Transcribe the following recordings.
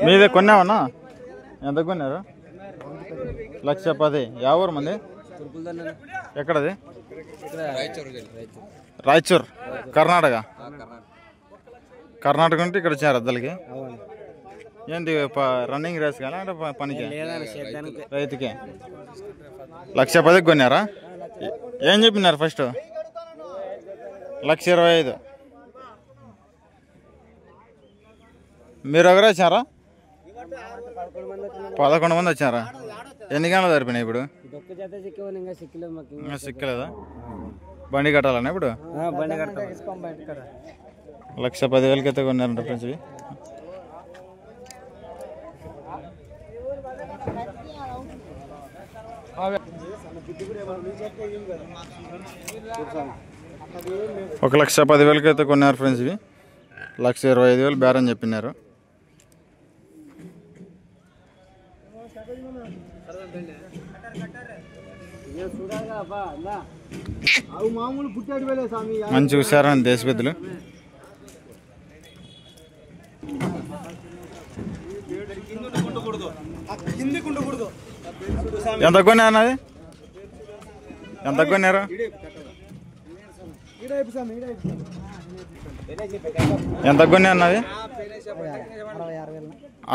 మీదే కొన్నావన్నా? ఎంత కొన్నారు? 1,10,000. యా ఊరు మంది? ఎక్కడది? రాయచూర్, కర్ణాటక. కర్ణాటక నుండి ఇక్కడ వచ్చారు అద్దలకి. ఏంటి రన్నింగ్ రేస్ కానీ అంటే పనికి? రైతుకే 1,10,000 కొన్నారా? ఏం చెప్పినారు ఫస్ట్? 1,25,000. మీరు ఒకరే వచ్చారా? 11 మంది వచ్చారా? ఎన్ని గంటలు సరిపోయినాయి ఇప్పుడు? సిక్కలేదా? బండి కట్టాలన్నా ఇప్పుడు? 1,10,000 అయితే కొన్నారంట ఫ్రెండ్స్. ఇవి ఒక 1,10,000 అయితే కొన్నారు ఫ్రెండ్స్. ఇవి 1,25,000 బేరం చెప్పినారు. మంచి హుషారని దేశ పెద్దలు. ఎంత కొన్నారు అది? ఎంత కొన్నారు? ఎంత కొన్ని అన్నది?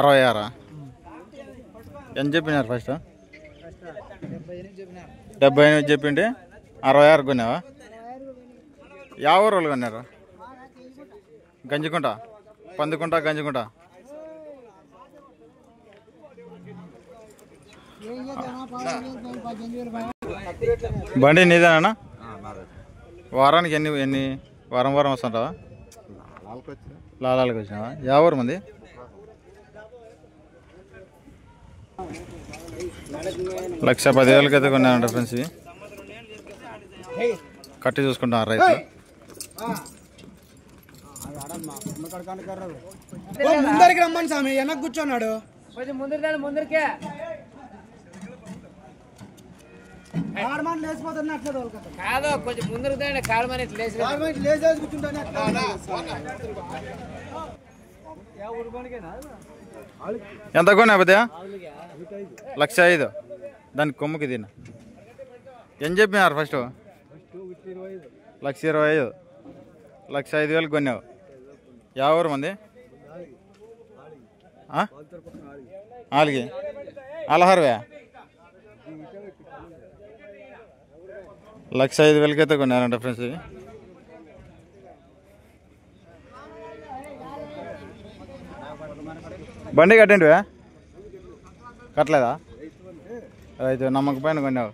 66. ఎంత చెప్పినారు ఫస్ట్? 78 చెప్పిండి 66 కొన్నావా? యా ఊరు వాళ్ళు కొన్నారు? గంజికుంట, పందుకుంట, గంజికుంట. బండి నీదేనా? వారానికి ఎన్ని వారం వస్తుంటావా? లాలాలకు వచ్చినావా? యా ఊరు మంది? లక్ష 10,000 అయితే కొన్నారంట ఫ్రెండ్స్. ఇవి కట్టి చూసుకుంటున్నారు రైతులు. ముందరికి రమ్మని స్వామి, వెనక్కి కూర్చున్నాడు. ముందరికే కాదు, కొంచెం ముందరికి ఎంత కొన్నా పెద్దయా? 1,05,000. దానికి కొమ్ముకి తిన్నా. ఏం చెప్పినారు ఫస్ట్? 1,25,000. 1,05,000 కొన్నావు. యా ఊరు మంది? ఆలిగి అలహర్వే. 1,05,000 అయితే కొన్నారంట ఫ్రెండ్స్. ఇవి బండి కట్టండివా? కట్టలేదా? రైతు నమ్మక పైన కొన్నావు.